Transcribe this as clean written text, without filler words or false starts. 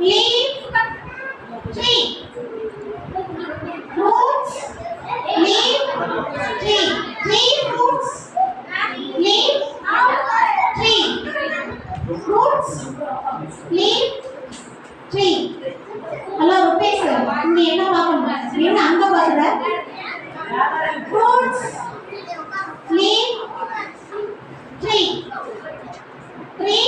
leaf, tree. Fruits, leaf, tree. Three fruits, leaf, tree. Fruits, leaf, tree. Hello Rupesh, நீ என்ன பார்க்கணும்? என்ன அங்க பாக்குற? Fruits, leaf, tree. Tree.